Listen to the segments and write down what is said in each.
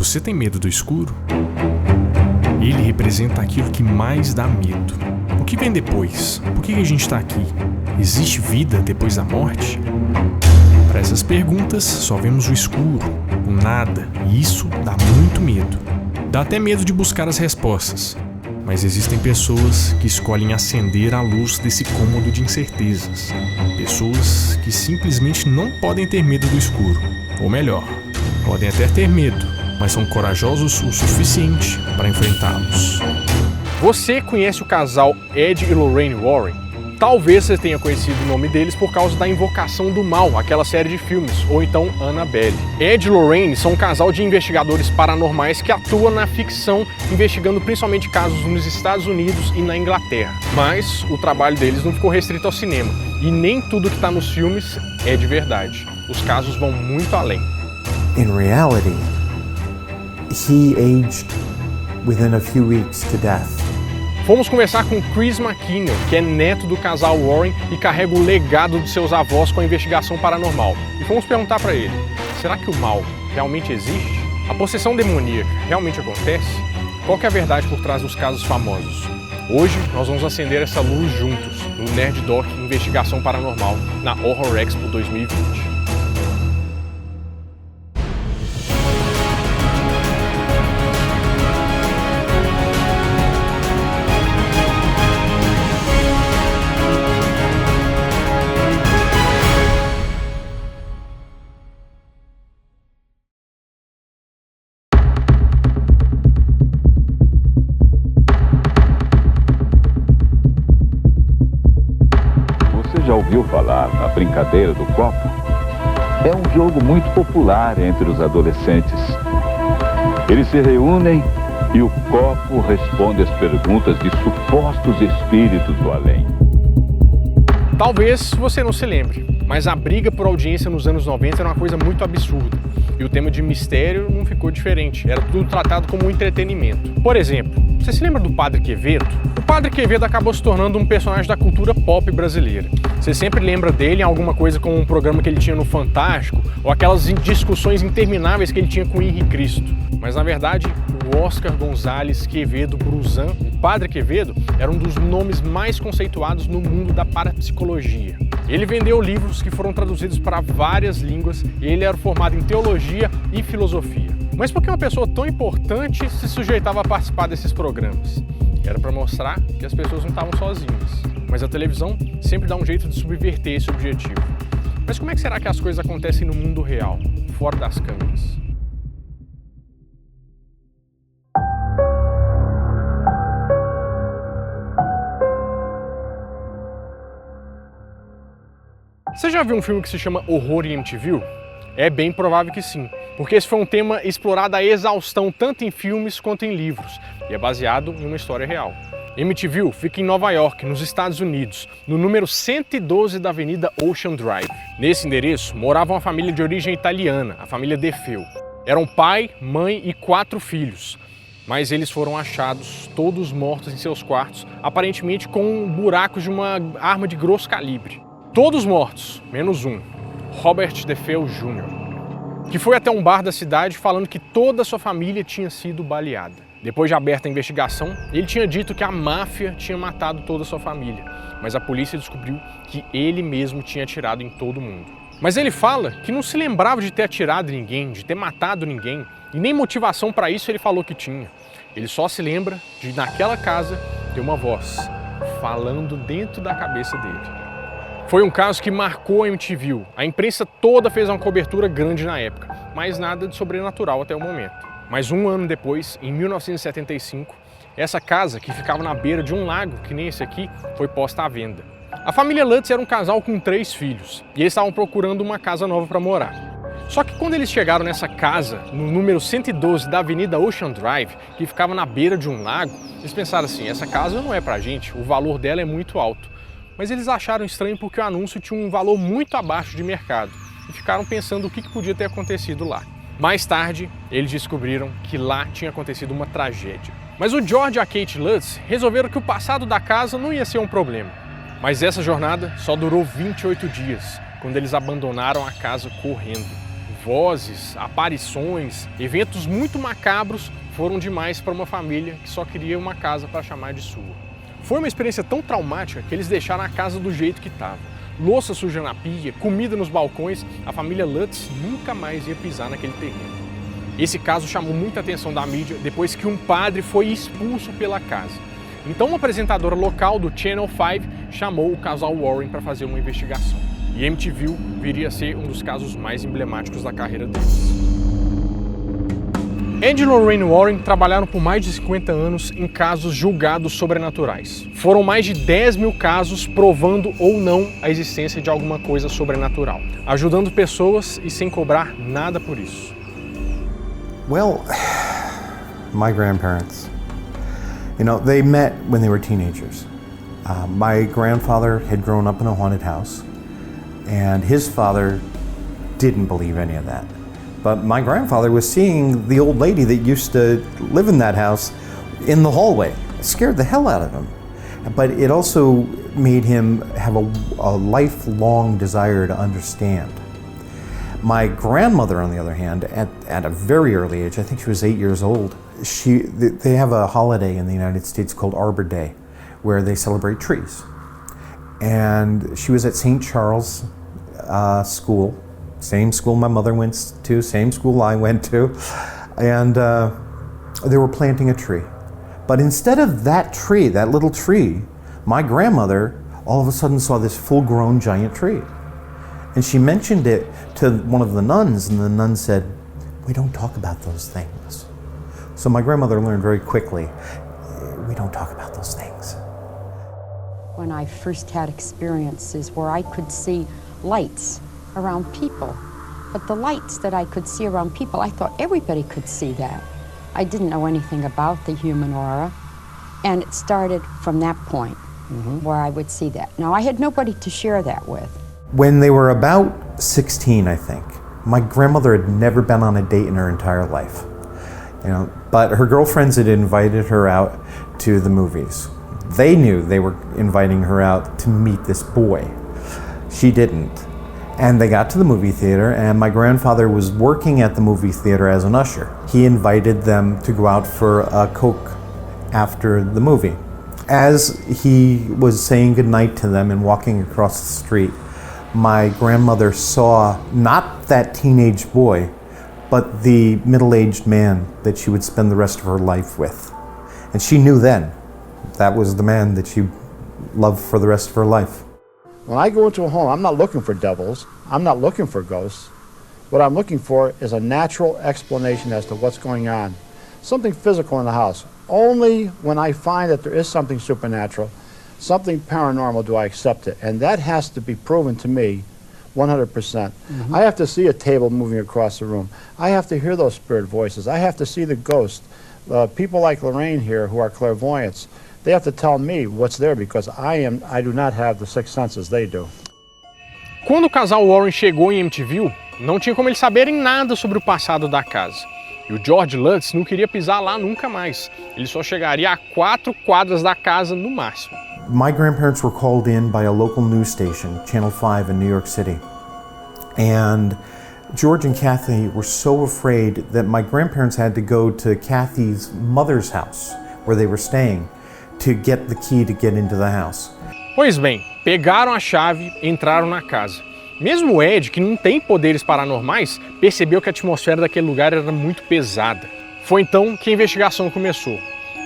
Você tem medo do escuro? Ele representa aquilo que mais dá medo. O que vem depois? Por que a gente está aqui? Existe vida depois da morte? Para essas perguntas, só vemos o escuro, o nada, e isso dá muito medo. Dá até medo de buscar as respostas. Mas existem pessoas que escolhem acender a luz desse cômodo de incertezas. Pessoas que simplesmente não podem ter medo do escuro. Ou melhor, podem até ter medo, mas são corajosos o suficiente para enfrentá-los. Você conhece o casal Ed e Lorraine Warren? Talvez você tenha conhecido o nome deles por causa da Invocação do Mal, aquela série de filmes, ou então Annabelle. Ed e Lorraine são um casal de investigadores paranormais que atua na ficção, investigando principalmente casos nos Estados Unidos e na Inglaterra. Mas o trabalho deles não ficou restrito ao cinema, e nem tudo que está nos filmes é de verdade. Os casos vão muito além. In reality, he aged within a few weeks to death. Fomos conversar com Chris McKinnel, que é neto do casal Warren e carrega o legado de seus avós com a investigação paranormal. E fomos perguntar para ele, será que o mal realmente existe? A possessão demoníaca realmente acontece? Qual que é a verdade por trás dos casos famosos? Hoje nós vamos acender essa luz juntos no Nerd Doc Investigação Paranormal na Horror Expo 2020. Já ouviu falar na brincadeira do copo? É um jogo muito popular entre os adolescentes. Eles se reúnem e o copo responde as perguntas de supostos espíritos do além. Talvez você não se lembre, mas a briga por audiência nos anos 90 era uma coisa muito absurda. E o tema de mistério não ficou diferente, era tudo tratado como um entretenimento. Por exemplo, você se lembra do Padre Quevedo? O Padre Quevedo acabou se tornando um personagem da cultura pop brasileira. Você sempre lembra dele em alguma coisa como um programa que ele tinha no Fantástico, ou aquelas discussões intermináveis que ele tinha com o Henrique Cristo. Mas na verdade, o Oscar Gonzalez Quevedo Bruzan, o Padre Quevedo, era um dos nomes mais conceituados no mundo da parapsicologia. Ele vendeu livros que foram traduzidos para várias línguas e ele era formado em teologia e filosofia. Mas por que uma pessoa tão importante se sujeitava a participar desses programas? Era para mostrar que as pessoas não estavam sozinhas. Mas a televisão sempre dá um jeito de subverter esse objetivo. Mas como é que será que as coisas acontecem no mundo real, fora das câmeras? Você já viu um filme que se chama Horror em MTV? É bem provável que sim, porque esse foi um tema explorado à exaustão tanto em filmes quanto em livros, e é baseado em uma história real. MTV fica em Nova York, nos Estados Unidos, no número 112 da Avenida Ocean Drive. Nesse endereço morava uma família de origem italiana, a família DeFeo. Eram pai, mãe e 4 filhos, mas eles foram achados todos mortos em seus quartos, aparentemente com buracos de uma arma de grosso calibre. Todos mortos, menos um, Robert DeFeo Jr., que foi até um bar da cidade falando que toda a sua família tinha sido baleada. Depois de aberta a investigação, ele tinha dito que a máfia tinha matado toda a sua família, mas a polícia descobriu que ele mesmo tinha atirado em todo mundo. Mas ele fala que não se lembrava de ter atirado em ninguém, de ter matado ninguém, e nem motivação para isso ele falou que tinha. Ele só se lembra de, naquela casa, ter uma voz falando dentro da cabeça dele. Foi um caso que marcou a MTV. A imprensa toda fez uma cobertura grande na época, mas nada de sobrenatural até o momento. Mas um ano depois, em 1975, essa casa, que ficava na beira de um lago, que nem esse aqui, foi posta à venda. A família Lutz era um casal com 3 filhos, e eles estavam procurando uma casa nova para morar. Só que quando eles chegaram nessa casa, no número 112 da Avenida Ocean Drive, que ficava na beira de um lago, eles pensaram assim, essa casa não é pra gente, o valor dela é muito alto. Mas eles acharam estranho porque o anúncio tinha um valor muito abaixo de mercado e ficaram pensando o que podia ter acontecido lá. Mais tarde, eles descobriram que lá tinha acontecido uma tragédia. Mas o George e a Kate Lutz resolveram que o passado da casa não ia ser um problema. Mas essa jornada só durou 28 dias, quando eles abandonaram a casa correndo. vozes, aparições, eventos muito macabros foram demais para uma família que só queria uma casa para chamar de sua. Foi uma experiência tão traumática que eles deixaram a casa do jeito que estava. Louça suja na pia, comida nos balcões, a família Lutz nunca mais ia pisar naquele terreno. Esse caso chamou muita atenção da mídia depois que um padre foi expulso pela casa. Então uma apresentadora local do Channel 5 chamou o casal Warren para fazer uma investigação. E MTV viria a ser um dos casos mais emblemáticos da carreira deles. Ed e Lorraine Warren trabalharam por mais de 50 anos em casos julgados sobrenaturais. Foram mais de 10 mil casos provando ou não a existência de alguma coisa sobrenatural, ajudando pessoas e sem cobrar nada por isso. Well, my grandparents, they met when they were teenagers. My grandfather had grown up in a haunted house, and his father didn't believe any of that. But my grandfather was seeing the old lady that used to live in that house in the hallway. It scared the hell out of him. But it also made him have a lifelong desire to understand. My grandmother, on the other hand, at a very early age, I think she was 8 years old, they have a holiday in the United States called Arbor Day, where they celebrate trees. And she was at St. Charles School, same school my mother went to, same school I went to, and they were planting a tree. But instead of that tree, that little tree, my grandmother all of a sudden saw this full-grown giant tree. And she mentioned it to one of the nuns, and the nun said, "We don't talk about those things." So my grandmother learned very quickly, we don't talk about those things. When I first had experiences where I could see lights around people, but the lights that I could see around people, I thought everybody could see that. I didn't know anything about the human aura, and it started from that point where I would see that. Now, I had nobody to share that with. When they were about 16, I think, my grandmother had never been on a date in her entire life. But her girlfriends had invited her out to the movies. They knew they were inviting her out to meet this boy. She didn't. And they got to the movie theater, and my grandfather was working at the movie theater as an usher. He invited them to go out for a Coke after the movie. As he was saying goodnight to them and walking across the street, my grandmother saw not that teenage boy, but the middle-aged man that she would spend the rest of her life with. And she knew then that was the man that she loved for the rest of her life. When I go into a home, I'm not looking for devils, I'm not looking for ghosts. What I'm looking for is a natural explanation as to what's going on. Something physical in the house. Only when I find that there is something supernatural, something paranormal, do I accept it. And that has to be proven to me 100%. I have to see a table moving across the room. I have to hear those spirit voices. I have to see the ghost. People like Lorraine here who are clairvoyants, they have to tell me what's there because I do not have the sixth senses they do. Quando o casal Warren chegou em MTV, não tinha como eles saberem nada sobre o passado da casa. E o George Lutz não queria pisar lá nunca mais. Ele só chegaria a 4 quadras da casa no máximo. My grandparents were called in by a local news station, Channel 5 in New York City. And George and Kathy were so afraid that my grandparents had to go to Kathy's mother's house, where they were staying, to get the key to get into the house. Pois bem, pegaram a chave e entraram na casa. Mesmo o Ed, que não tem poderes paranormais, percebeu que a atmosfera daquele lugar era muito pesada. Foi então que a investigação começou.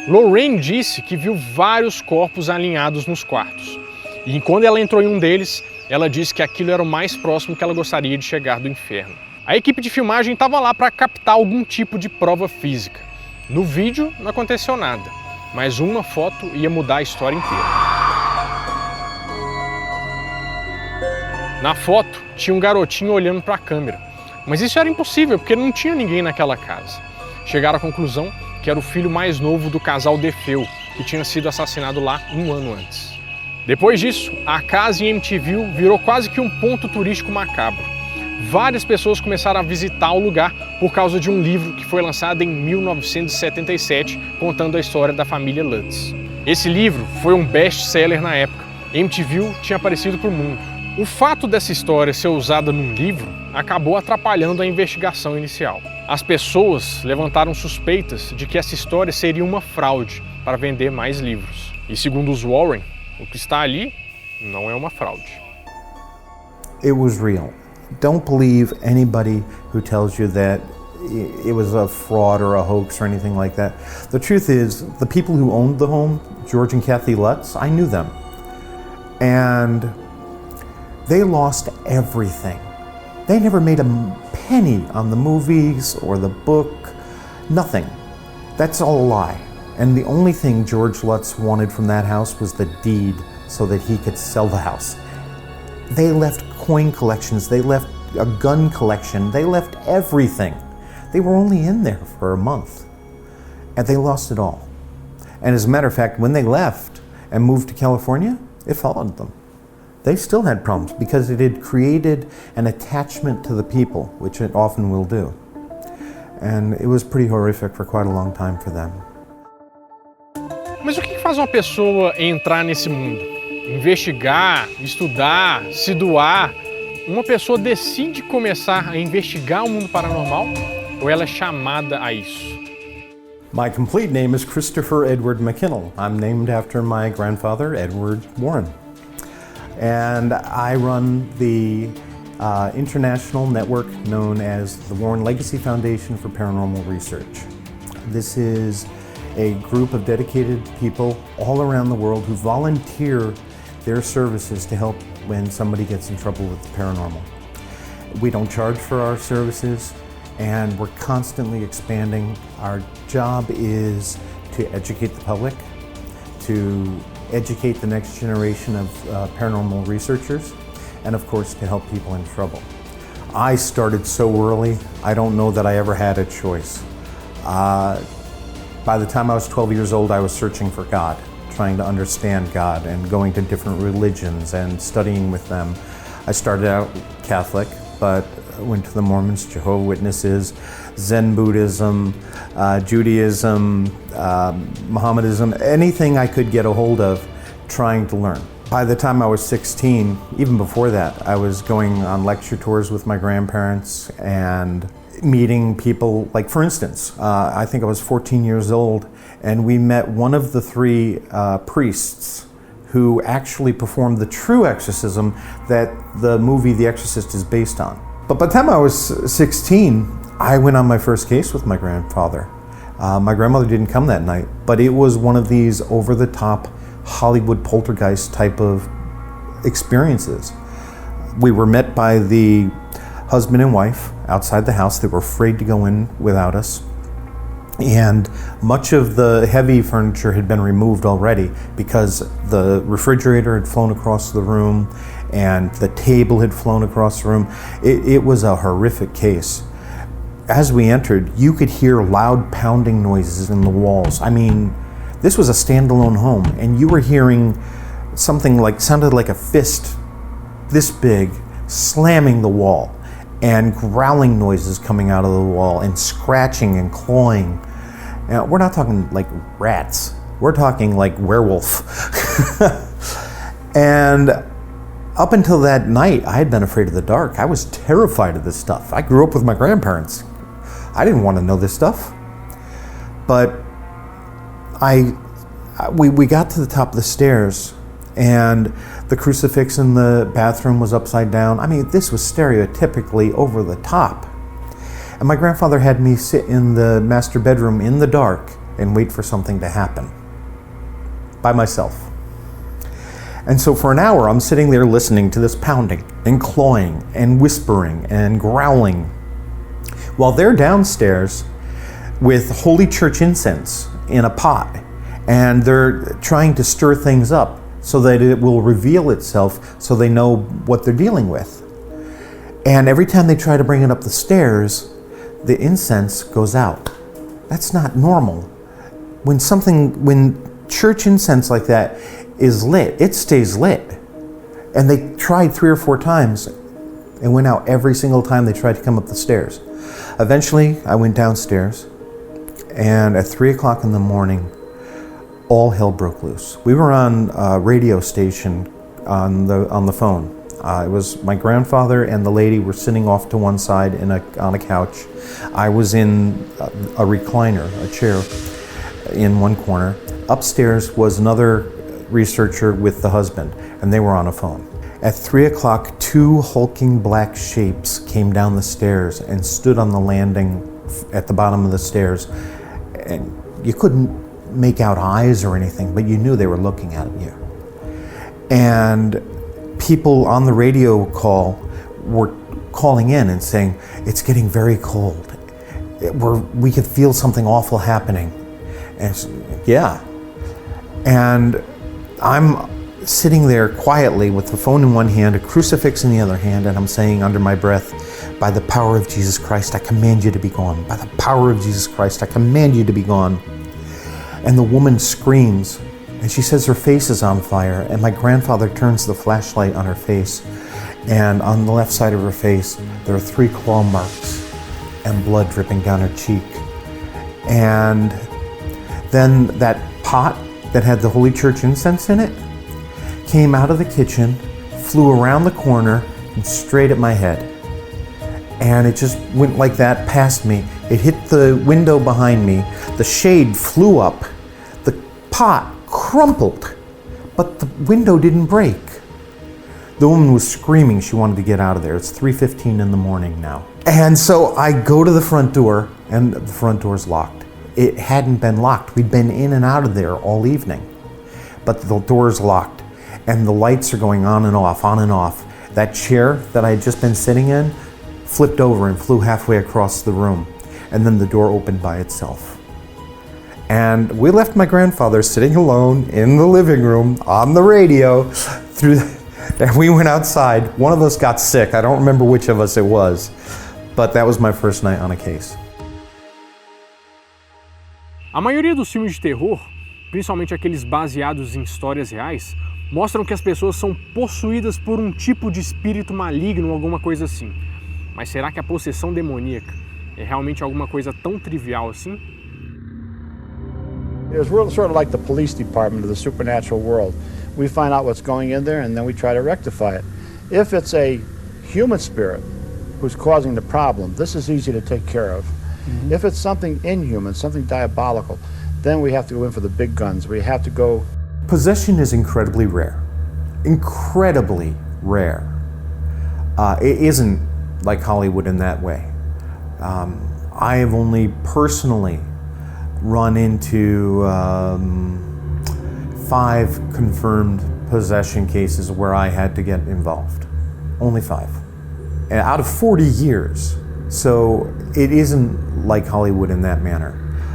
Lorraine disse que viu vários corpos alinhados nos quartos. E quando ela entrou em um deles, ela disse que aquilo era o mais próximo que ela gostaria de chegar do inferno. A equipe de filmagem estava lá para captar algum tipo de prova física. No vídeo não aconteceu nada, mas uma foto ia mudar a história inteira. Na foto, tinha um garotinho olhando para a câmera, mas isso era impossível porque não tinha ninguém naquela casa. Chegaram à conclusão que era o filho mais novo do casal Defeu, que tinha sido assassinado lá um ano antes. Depois disso, a casa em MTV virou quase que um ponto turístico macabro. Várias pessoas começaram a visitar o lugar por causa de um livro que foi lançado em 1977, contando a história da família Lutz. Esse livro foi um best-seller na época. MTV tinha aparecido para o mundo. O fato dessa história ser usada num livro acabou atrapalhando a investigação inicial. As pessoas levantaram suspeitas de que essa história seria uma fraude para vender mais livros. E segundo os Warren, o que está ali não é uma fraude. It was real. Don't believe anybody who tells you that it was a fraud or a hoax or anything like that. The truth is, the people who owned the home, George and Kathy Lutz, I knew them. And they lost everything. They never made a penny on the movies or the book, nothing. That's all a lie. And the only thing George Lutz wanted from that house was the deed so that he could sell the house. They left coin collections, they left a gun collection, they left everything. They were only in there for a month, and they lost it all. And as a matter of fact, when they left and moved to California, it followed them. They still had problems because it had created an attachment to the people, which it often will do. And it was pretty horrific for quite a long time for them. Mas o que faz uma pessoa entrar nesse mundo? Investigar, estudar, se doar? Uma pessoa decide começar a investigar o mundo paranormal ou ela é chamada a isso? My complete name is Christopher Edward McKinnel. I'm named after my grandfather, Edward Warren. And I run the international network known as the Warren Legacy Foundation for Paranormal Research. This is a group of dedicated people all around the world who volunteer their services to help when somebody gets in trouble with the paranormal. We don't charge for our services, and we're constantly expanding. Our job is to educate the public, to educate the next generation of paranormal researchers, and of course to help people in trouble. I started so early, I don't know that I ever had a choice. By the time I was 12 years old, I was searching for God, trying to understand God and going to different religions and studying with them. I started out Catholic, but went to the Mormons, Jehovah's Witnesses, Zen Buddhism, Judaism, Mohammedanism, anything I could get a hold of, trying to learn. By the time I was 16, even before that, I was going on lecture tours with my grandparents and meeting people, like for instance, I think I was 14 years old, and we met one of the three priests who actually performed the true exorcism that the movie The Exorcist is based on. But by the time I was 16, I went on my first case with my grandfather. My grandmother didn't come that night, but it was one of these over-the-top Hollywood poltergeist type of experiences. We were met by the husband and wife outside the house. They were afraid to go in without us. And much of the heavy furniture had been removed already because the refrigerator had flown across the room and the table had flown across the room. It was a horrific case. As we entered, you could hear loud pounding noises in the walls. I mean, this was a standalone home, and you were hearing something like, sounded like a fist this big, slamming the wall, and growling noises coming out of the wall, and scratching and clawing. Now, we're not talking like rats. We're talking like werewolf. And up until that night, I had been afraid of the dark. I was terrified of this stuff. I grew up with my grandparents. I didn't want to know this stuff. But we got to the top of the stairs, and the crucifix in the bathroom was upside down. I mean, this was stereotypically over the top. And my grandfather had me sit in the master bedroom in the dark and wait for something to happen by myself. And so for an hour, I'm sitting there listening to this pounding and clawing and whispering and growling, while they're downstairs with Holy Church incense in a pot, and they're trying to stir things up so that it will reveal itself so they know what they're dealing with. And every time they try to bring it up the stairs, the incense goes out. That's not normal. When church incense like that is lit, it stays lit. And they tried 3 or 4 times and went out every single time they tried to come up the stairs. Eventually, I went downstairs, and at 3 o'clock in the morning, all hell broke loose. We were on a radio station on the phone. It was my grandfather and the lady were sitting off to one side on a couch. I was in a recliner, a chair, in one corner. Upstairs was another researcher with the husband, and they were on a phone. At 3 o'clock, 2 hulking black shapes came down the stairs and stood on the landing at the bottom of the stairs. And you couldn't make out eyes or anything, but you knew they were looking at you. And people on the radio call were calling in and saying, it's getting very cold. We could feel something awful happening. And yeah. And I'm sitting there quietly with the phone in one hand, a crucifix in the other hand, and I'm saying under my breath, by the power of Jesus Christ, I command you to be gone. By the power of Jesus Christ, I command you to be gone. And the woman screams, and she says her face is on fire, and my grandfather turns the flashlight on her face, and on the left side of her face, there are 3 claw marks and blood dripping down her cheek. And then that pot that had the Holy Church incense in it came out of the kitchen, flew around the corner, and straight at my head. And it just went like that past me. It hit the window behind me. The shade flew up. The pot crumpled, but the window didn't break. The woman was screaming she wanted to get out of there. It's 3:15 in the morning now. And so I go to the front door, and the front door's locked. It hadn't been locked. We'd been in and out of there all evening. But the door's locked, and the lights are going on and off, on and off. That chair that I had just been sitting in flipped over and flew halfway across the room, and then the door opened by itself. And we left my grandfather sitting alone in the living room on the radio and we went outside. One of us got sick. I don't remember which of us it was, but that was my first night on a case. A maioria dos filmes de terror, principalmente aqueles baseados em histórias reais, mostram que as pessoas são possuídas por um tipo de espírito maligno ou alguma coisa assim. Mas será que a possessão demoníaca é realmente alguma coisa tão trivial assim? It's sort of like the police department of the supernatural world. We find out what's going in there and then we try to rectify it. If it's a human spirit who's causing the problem, this is easy to take care of. Mm-hmm. If it's something inhuman, something diabolical, then we have to go in for the big guns. We have to go. Possession is incredibly rare. Incredibly rare. It isn't like Hollywood in that way. I have only personally run into 5 confirmed possession cases where I had to get involved. Only 5. And out of 40 years. So it isn't like Hollywood in that manner.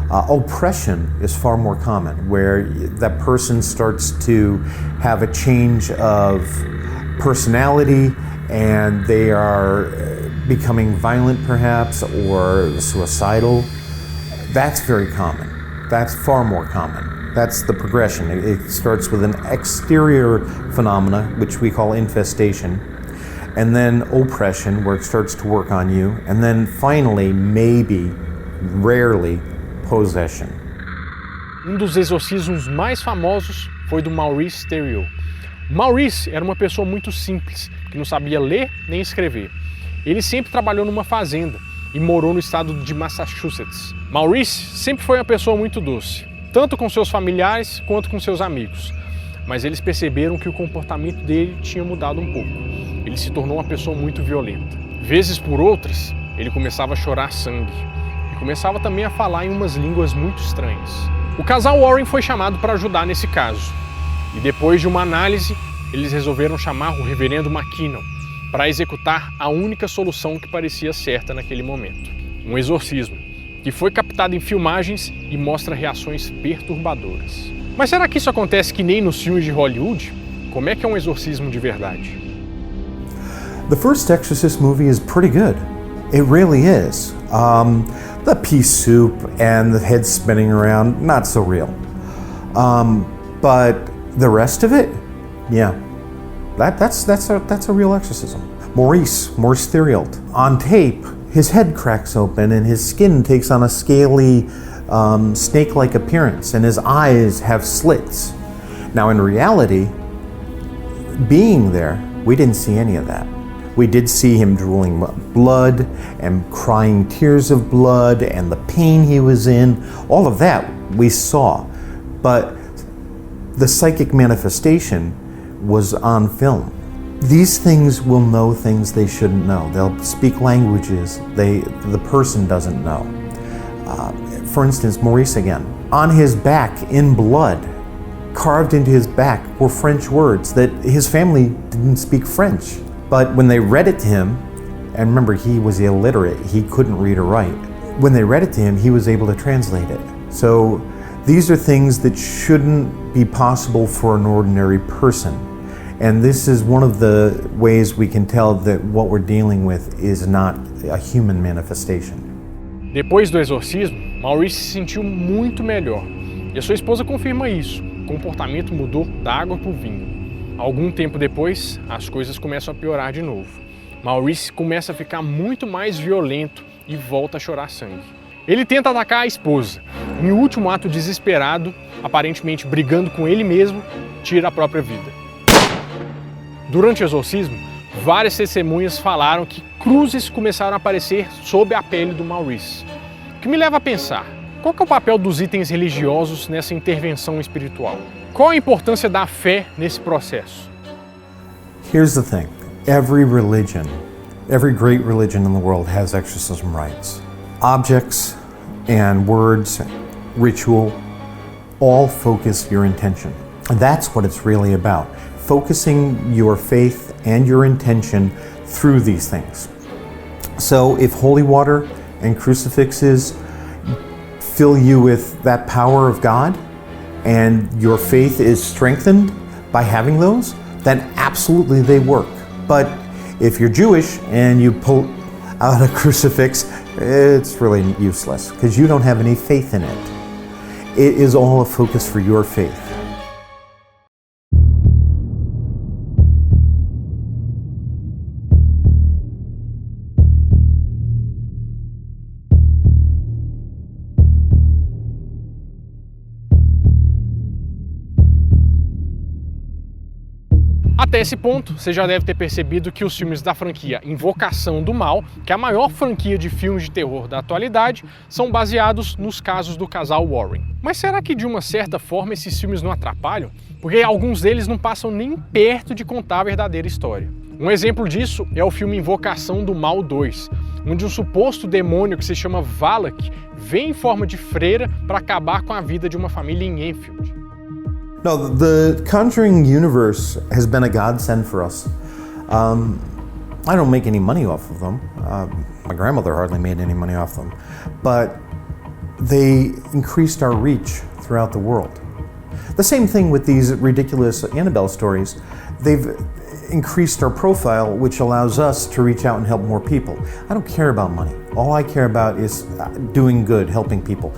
Oppression is far more common, where that person starts to have a change of personality and they are becoming violent perhaps or suicidal. That's very common. That's far more common. That's the progression. It starts with an exterior phenomena, which we call infestation, and then oppression, where it starts to work on you, and then finally, maybe, rarely, possession. Dos exorcismos mais famosos foi do Maurice Theriault. Maurice era uma pessoa muito simples, que não sabia ler nem escrever. Ele sempre trabalhou numa fazenda e morou no estado de Massachusetts. Maurice sempre foi uma pessoa muito doce, tanto com seus familiares quanto com seus amigos. Mas eles perceberam que o comportamento dele tinha mudado um pouco. Ele se tornou uma pessoa muito violenta. Vezes por outras, ele começava a chorar sangue e começava também a falar em umas línguas muito estranhas. O casal Warren foi chamado para ajudar nesse caso. E depois de uma análise, eles resolveram chamar o reverendo McKinnel para executar a única solução que parecia certa naquele momento. Um exorcismo, que foi captado em filmagens e mostra reações perturbadoras. Mas será que isso acontece que nem nos filmes de Hollywood? Como é que é um exorcismo de verdade? The first Exorcist movie is pretty good. It really is. The pea soup and the head spinning around, not so real. But the rest of it, yeah, that's a real exorcism. Maurice Theriault, on tape, his head cracks open and his skin takes on a scaly, snake-like appearance, and his eyes have slits. Now, in reality, being there, We didn't see any of that. We did see him drooling blood and crying tears of blood and the pain he was in. All of that we saw. But the psychic manifestation was on film. These things will know things they shouldn't know. They'll speak languages the person doesn't know. For instance, Maurice again. On his back, in blood, carved into his back, were French words that his family didn't speak French. But when they read it to him, and remember he was illiterate, he couldn't read or write. When they read it to him, he was able to translate it. So these are things that shouldn't be possible for an ordinary person. And this is one of the ways we can tell that what we're dealing with is not a human manifestation. Depois do exorcismo, Maurice se sentiu muito melhor. E a sua esposa confirma isso. O comportamento mudou da água para o vinho. Algum tempo depois, as coisas começam a piorar de novo. Maurice começa a ficar muito mais violento e volta a chorar sangue. Ele tenta atacar a esposa. Em um último ato desesperado, aparentemente brigando com ele mesmo, tira a própria vida. Durante o exorcismo, várias testemunhas falaram que cruzes começaram a aparecer sob a pele do Maurice. O que me leva a pensar, qual que é o papel dos itens religiosos nessa intervenção espiritual? Qual a importância da fé nesse processo? Here's the thing. Every religion, every great religion in the world has exorcism rites. Objects and words, ritual, all focus your intention. And that's what it's really about. Focusing your faith and your intention through these things. So if holy water and crucifixes fill you with that power of God, and your faith is strengthened by having those, then absolutely they work. But if you're Jewish and you pull out a crucifix, it's really useless because you don't have any faith in it. It is all a focus for your faith. Até esse ponto, você já deve ter percebido que os filmes da franquia Invocação do Mal, que é a maior franquia de filmes de terror da atualidade, são baseados nos casos do casal Warren. Mas será que de uma certa forma esses filmes não atrapalham? Porque alguns deles não passam nem perto de contar a verdadeira história. Um exemplo disso é o filme Invocação do Mal 2, onde um suposto demônio que se chama Valak vem em forma de freira para acabar com a vida de uma família em Enfield. No, the Conjuring universe has been a godsend for us. I don't make any money off of them. My grandmother hardly made any money off them. But they increased our reach throughout the world. The same thing with these ridiculous Annabelle stories. They've increased our profile, which allows us to reach out and help more people. I don't care about money. All I care about is doing good, helping people.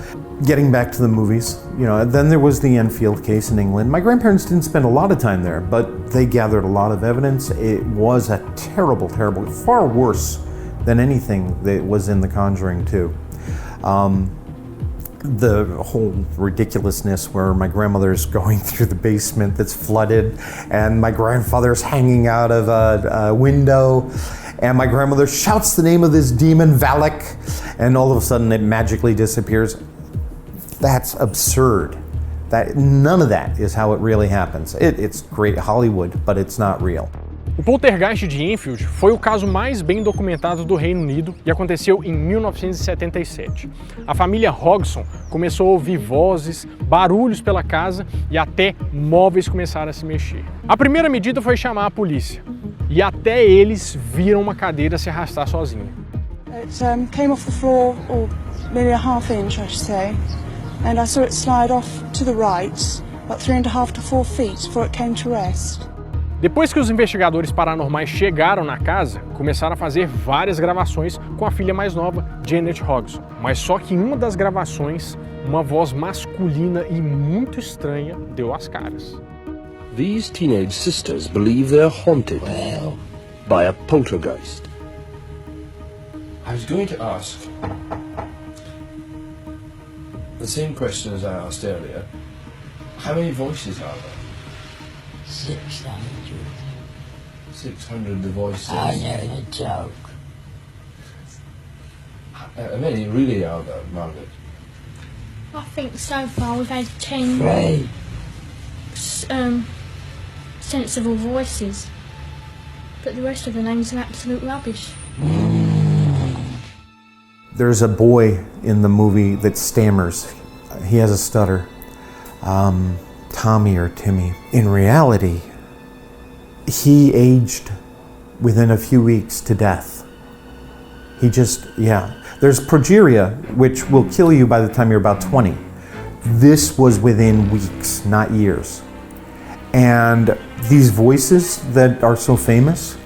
Getting back to the movies, then there was the Enfield case in England. My grandparents didn't spend a lot of time there, but they gathered a lot of evidence. It was a terrible, far worse than anything that was in The Conjuring 2. The whole ridiculousness where my grandmother's going through the basement that's flooded and my grandfather's hanging out of a window and my grandmother shouts the name of this demon, Valak, and all of a sudden it magically disappears. That's absurd. None of that is how it really happens. It's great Hollywood, but it's not real. O poltergeist de Enfield foi o caso mais bem documentado do Reino Unido e aconteceu em 1977. A família Hodgson começou a ouvir vozes, barulhos pela casa e até móveis começaram a se mexer. A primeira medida foi chamar a polícia e até eles viram uma cadeira se arrastar sozinha. It came off the floor, or maybe a half inch, I should say, and I saw it slide off to the right, about 3.5 to 4 feet before it came to rest. Depois que os investigadores paranormais chegaram na casa, começaram a fazer várias gravações com a filha mais nova, Janet Hodgson. Mas só que em uma das gravações, uma voz masculina e muito estranha deu as caras. These teenage sisters believe they're haunted by a poltergeist. I was going to ask the same question as I asked earlier. How many voices are there? 600. 600 voices. I know the joke. How many really are there, Margaret? I think so far we've had 10 Three. sensible voices, but the rest of the names are absolute rubbish. There's a boy in the movie that stammers. He has a stutter. Tommy or Timmy. In reality, he aged within a few weeks to death. He just, There's progeria, which will kill you by the time you're about 20. This was within weeks, not years. And these voices that are so famous,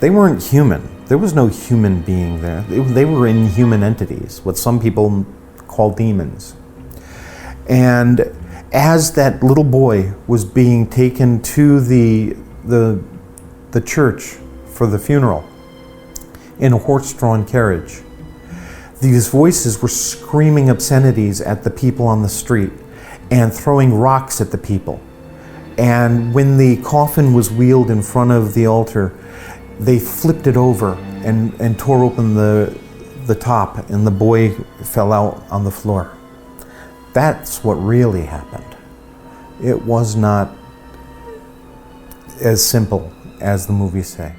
they weren't human. There was no human being there. They were inhuman entities, what some people call demons. And as that little boy was being taken to the church for the funeral in a horse-drawn carriage, these voices were screaming obscenities at the people on the street and throwing rocks at the people. And when the coffin was wheeled in front of the altar, they flipped it over and tore open the top, and the boy fell out on the floor. That's what really happened. It was not as simple as the movies say.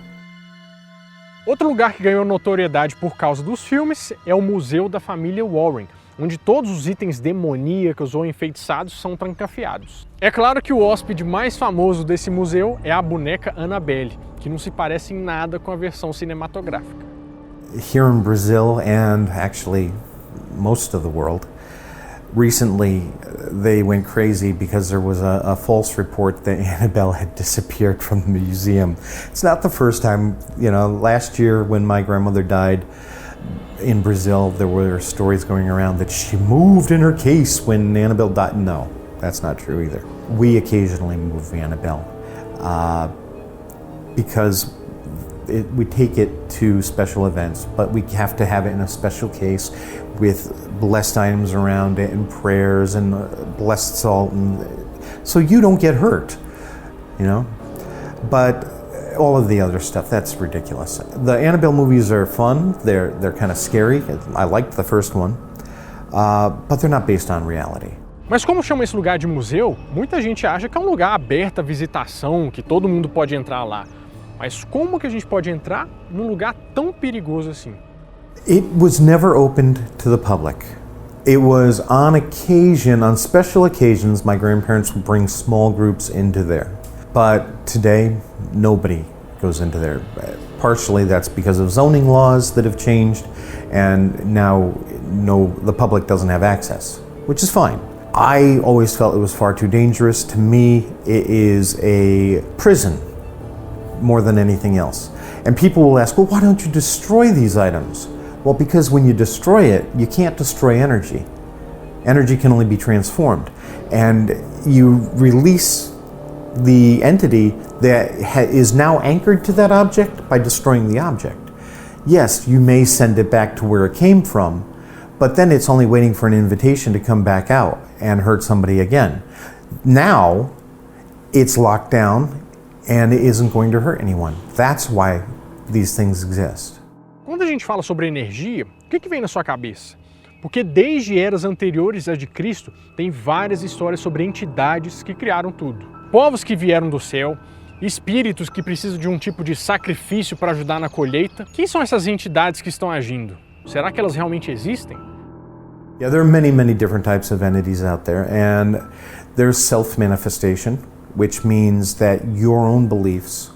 Outro lugar que ganhou notoriedade por causa dos filmes é o Museu da Família Warren, onde todos os itens demoníacos ou enfeitiçados são trancafiados. É claro que o hóspede mais famoso desse museu é a boneca Annabelle, que não se parece em nada com a versão cinematográfica. Here in Brazil, and actually most of the world, recently they went crazy because there was a false report that Annabelle had disappeared from the museum. It's not the first time. Last year when my grandmother died in Brazil, there were stories going around that she moved in her case when Annabelle died. No, that's not true either. We occasionally move Annabelle because we take it to special events, but we have to have it in a special case with blessed items around it and prayers and blessed salt, and so you don't get hurt, But all of the other stuff, that's ridiculous. The Annabelle movies are fun. They're kind of scary. I liked the first one, but they're not based on reality. Mas como chama esse lugar de museu, muita gente acha que é um lugar aberto à visitação, que todo mundo pode entrar lá. Mas como que a gente pode entrar num lugar tão perigoso assim? It was never opened to the public. It was on special occasions, my grandparents would bring small groups into there. But today, nobody goes into there. Partially that's because of zoning laws that have changed, and now the public doesn't have access, which is fine. I always felt it was far too dangerous. To me, it is a prison more than anything else. And people will ask, well, why don't you destroy these items? Well, because when you destroy it, you can't destroy energy. Energy can only be transformed. And you release the entity that is now anchored to that object by destroying the object. Yes, you may send it back to where it came from, but then it's only waiting for an invitation to come back out and hurt somebody again. Now, it's locked down and it isn't going to hurt anyone. That's why these things exist. Quando a gente fala sobre energia, o que vem na sua cabeça? Porque desde eras anteriores à de Cristo, tem várias histórias sobre entidades que criaram tudo. Povos que vieram do céu, espíritos que precisam de um tipo de sacrifício para ajudar na colheita. Quem são essas entidades que estão agindo? Será que elas realmente existem? Yeah, there are many, many different types of entities out there, and there's self-manifestation, which means that your own beliefs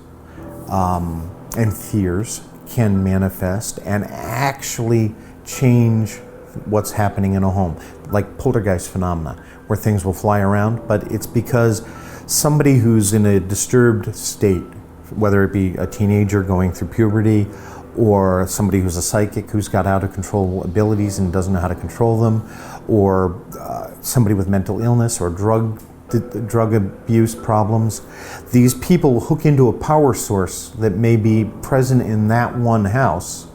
and fears can manifest and actually change what's happening in a home, like poltergeist phenomena, where things will fly around, but it's because somebody who's in a disturbed state, whether it be a teenager going through puberty or somebody who's a psychic who's got out of control abilities and doesn't know how to control them, or somebody with mental illness or drug abuse problems. These people hook into a power source that may be present in that one house,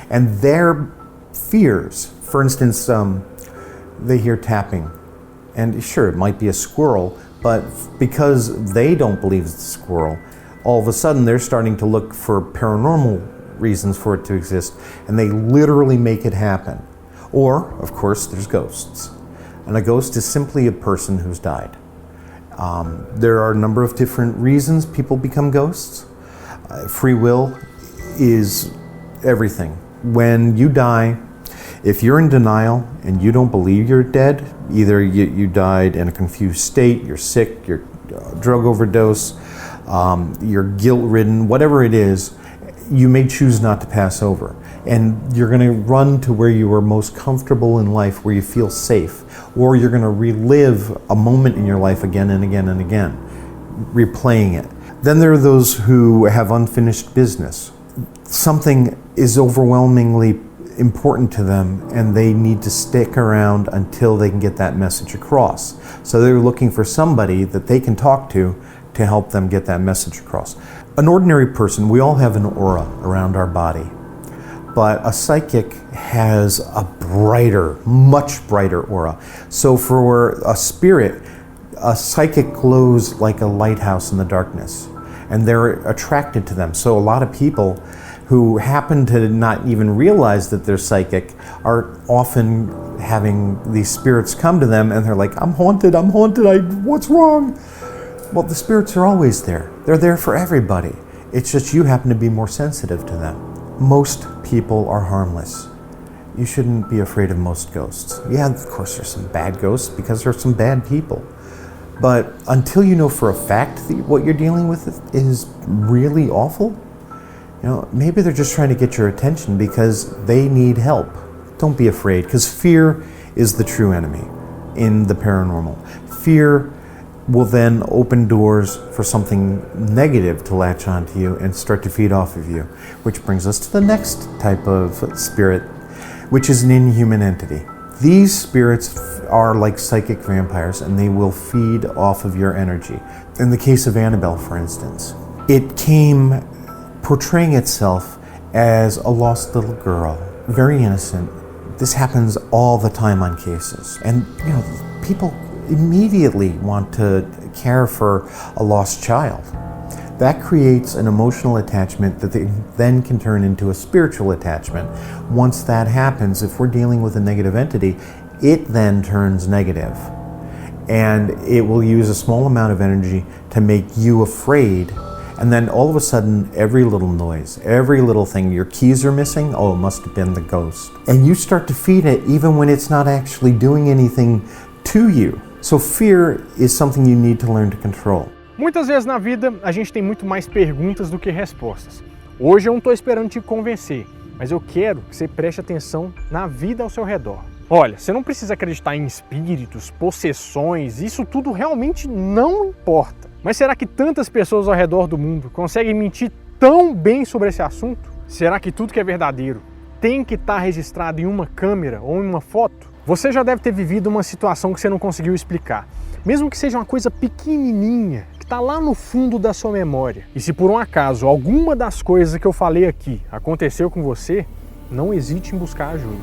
and their fears, for instance, they hear tapping, and sure, it might be a squirrel, but because they don't believe it's a squirrel, all of a sudden they're starting to look for paranormal reasons for it to exist, and they literally make it happen. Or, of course, there's ghosts. And a ghost is simply a person who's died. There are a number of different reasons people become ghosts. Free will is everything. When you die, if you're in denial and you don't believe you're dead, either you died in a confused state, you're sick, you're drug overdose, you're guilt-ridden, whatever it is, you may choose not to pass over. And you're going to run to where you are most comfortable in life, where you feel safe, or you're going to relive a moment in your life again and again and again, replaying it. Then there are those who have unfinished business. Something is overwhelmingly important to them and they need to stick around until they can get that message across. So they're looking for somebody that they can talk to help them get that message across. An ordinary person, we all have an aura around our body, but a psychic has a brighter, much brighter aura. So for a spirit, a psychic glows like a lighthouse in the darkness, and they're attracted to them. So a lot of people who happen to not even realize that they're psychic are often having these spirits come to them and they're like, I'm haunted, what's wrong? Well, the spirits are always there. They're there for everybody. It's just you happen to be more sensitive to them. Most people are harmless. You shouldn't be afraid of most ghosts. Yeah, of course there's some bad ghosts because there's some bad people. But until you know for a fact that what you're dealing with is really awful, maybe they're just trying to get your attention because they need help. Don't be afraid, because fear is the true enemy in the paranormal. Fear will then open doors for something negative to latch onto you and start to feed off of you, which brings us to the next type of spirit, which is an inhuman entity. These spirits are like psychic vampires and they will feed off of your energy. In the case of Annabelle, for instance, it came portraying itself as a lost little girl, very innocent. This happens all the time on cases. And people immediately want to care for a lost child. That creates an emotional attachment that they then can turn into a spiritual attachment. Once that happens, if we're dealing with a negative entity, it then turns negative. And it will use a small amount of energy to make you afraid. And then all of a sudden, every little noise, every little thing, your keys are missing, oh, it must have been the ghost. And you start to feed it even when it's not actually doing anything to you. So fear is something you need to learn to control. Muitas vezes na vida, a gente tem muito mais perguntas do que respostas. Hoje eu não estou esperando te convencer, mas eu quero que você preste atenção na vida ao seu redor. Olha, você não precisa acreditar em espíritos, possessões, isso tudo realmente não importa. Mas será que tantas pessoas ao redor do mundo conseguem mentir tão bem sobre esse assunto? Será que tudo que é verdadeiro tem que estar registrado em uma câmera ou em uma foto? Você já deve ter vivido uma situação que você não conseguiu explicar, mesmo que seja uma coisa pequenininha, que está lá no fundo da sua memória. E se por um acaso alguma das coisas que eu falei aqui aconteceu com você, não hesite em buscar ajuda.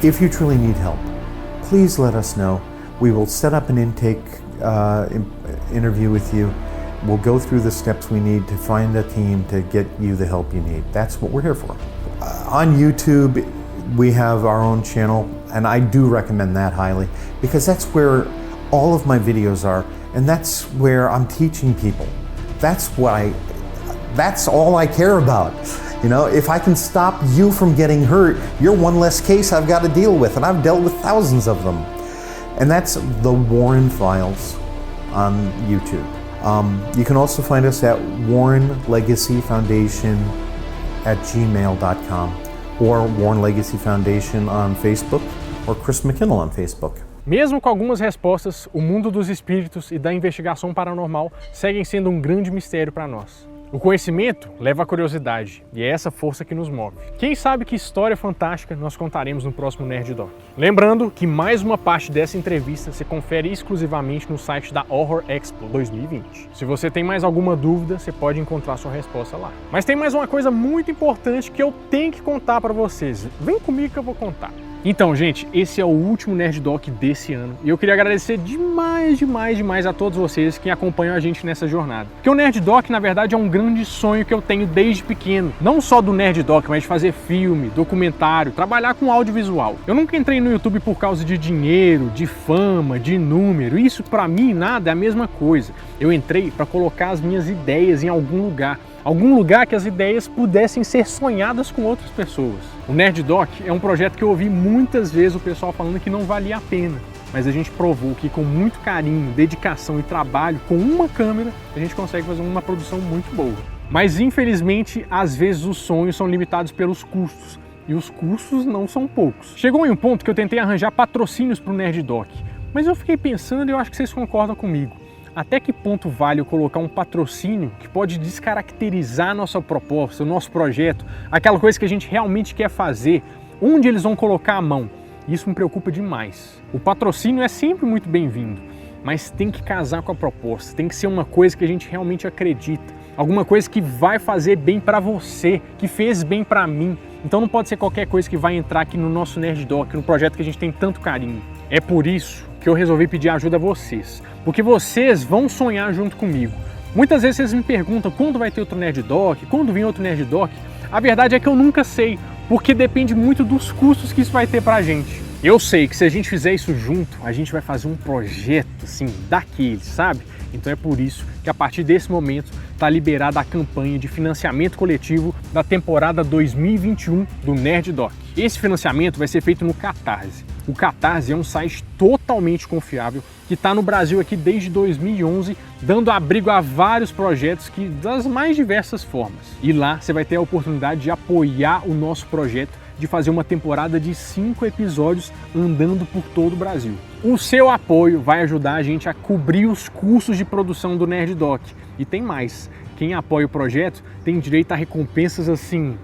If you truly need help, please let us know. We will set up an intake interview with you. We'll go through the steps we need to find a team to get you the help you need. That's what we're here for. On YouTube, we have our own channel, and I do recommend that highly because that's where all of my videos are, and that's where I'm teaching people. That's all I care about. If I can stop you from getting hurt, you're one less case I've got to deal with, and I've dealt with thousands of them. And that's the Warren Files on YouTube. You can also find us at warrenlegacyfoundation@gmail.com or Warren Legacy Foundation on Facebook or Chris McKinnel on Facebook. Mesmo com algumas respostas, o mundo dos espíritos e da investigação paranormal seguem sendo um grande mistério para nós. O conhecimento leva à curiosidade e é essa força que nos move. Quem sabe que história fantástica nós contaremos no próximo Nerd Doc. Lembrando que mais uma parte dessa entrevista você confere exclusivamente no site da Horror Expo 2020. Se você tem mais alguma dúvida, você pode encontrar sua resposta lá. Mas tem mais uma coisa muito importante que eu tenho que contar para vocês. Vem comigo que eu vou contar. Então, gente, esse é o último Nerd Doc desse ano e eu queria agradecer demais a todos vocês que acompanham a gente nessa jornada. Porque o Nerd Doc, na verdade, é um grande sonho que eu tenho desde pequeno. Não só do Nerd Doc, mas de fazer filme, documentário, trabalhar com audiovisual. Eu nunca entrei no YouTube por causa de dinheiro, de fama, de número. Isso, pra mim, nada é a mesma coisa. Eu entrei para colocar as minhas ideias em algum lugar. Algum lugar que as ideias pudessem ser sonhadas com outras pessoas. O Nerd Doc é um projeto que eu ouvi muitas vezes o pessoal falando que não valia a pena, mas a gente provou que com muito carinho, dedicação e trabalho, com uma câmera, a gente consegue fazer uma produção muito boa. Mas infelizmente, às vezes os sonhos são limitados pelos custos, e os custos não são poucos. Chegou em um ponto que eu tentei arranjar patrocínios para o Nerd Doc, mas eu fiquei pensando e eu acho que vocês concordam comigo. Até que ponto vale eu colocar um patrocínio que pode descaracterizar a nossa proposta, o nosso projeto, aquela coisa que a gente realmente quer fazer, onde eles vão colocar a mão? Isso me preocupa demais. O patrocínio é sempre muito bem-vindo, mas tem que casar com a proposta, tem que ser uma coisa que a gente realmente acredita, alguma coisa que vai fazer bem para você, que fez bem para mim. Então não pode ser qualquer coisa que vai entrar aqui no nosso Nerd Doc, no projeto que a gente tem tanto carinho. É por isso que eu resolvi pedir ajuda a vocês, porque vocês vão sonhar junto comigo. Muitas vezes vocês me perguntam quando vai ter outro Nerd Doc, quando vem outro Nerd Doc. A verdade é que eu nunca sei, porque depende muito dos custos que isso vai ter pra gente. Eu sei que se a gente fizer isso junto, a gente vai fazer um projeto assim, daqueles, sabe? Então é por isso que a partir desse momento está liberada a campanha de financiamento coletivo da temporada 2021 do Nerd Doc. Esse financiamento vai ser feito no Catarse. O Catarse é um site totalmente confiável que está no Brasil aqui desde 2011, dando abrigo a vários projetos das mais diversas formas. E lá você vai ter a oportunidade de apoiar o nosso projeto, de fazer uma temporada de 5 episódios andando por todo o Brasil. O seu apoio vai ajudar a gente a cobrir os custos de produção do Nerd Doc. E tem mais, quem apoia o projeto tem direito a recompensas assim,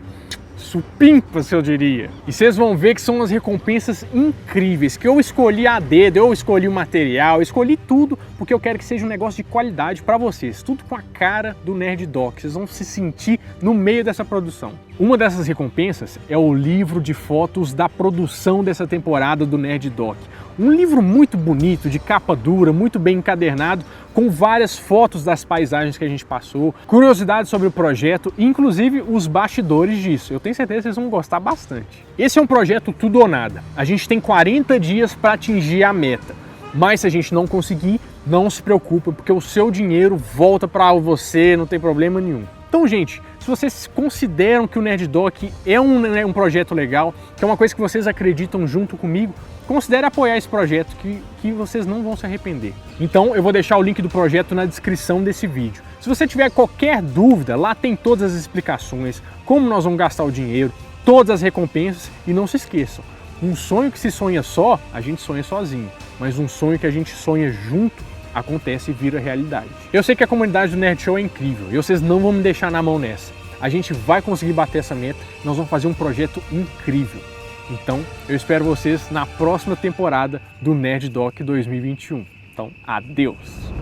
supimpas, eu diria. E vocês vão ver que são umas recompensas incríveis, que eu escolhi a dedo, eu escolhi o material, eu escolhi tudo, porque eu quero que seja um negócio de qualidade para vocês, tudo com a cara do Nerd Doc, vocês vão se sentir no meio dessa produção. Uma dessas recompensas é o livro de fotos da produção dessa temporada do Nerd Doc. Um livro muito bonito, de capa dura, muito bem encadernado, com várias fotos das paisagens que a gente passou, curiosidades sobre o projeto, inclusive os bastidores disso. Eu tenho certeza que vocês vão gostar bastante. Esse é um projeto tudo ou nada. A gente tem 40 dias para atingir a meta. Mas se a gente não conseguir, não se preocupe, porque o seu dinheiro volta para você, não tem problema nenhum. Então, gente, se vocês consideram que o Nerd Doc é um projeto legal, que é uma coisa que vocês acreditam junto comigo, considere apoiar esse projeto que vocês não vão se arrepender. Então eu vou deixar o link do projeto na descrição desse vídeo. Se você tiver qualquer dúvida, lá tem todas as explicações, como nós vamos gastar o dinheiro, todas as recompensas e não se esqueçam, um sonho que se sonha só, a gente sonha sozinho, mas um sonho que a gente sonha junto, acontece e vira realidade. Eu sei que a comunidade do Nerd Show é incrível e vocês não vão me deixar na mão nessa. A gente vai conseguir bater essa meta, nós vamos fazer um projeto incrível. Então, eu espero vocês na próxima temporada do Nerd Doc 2021. Então, adeus!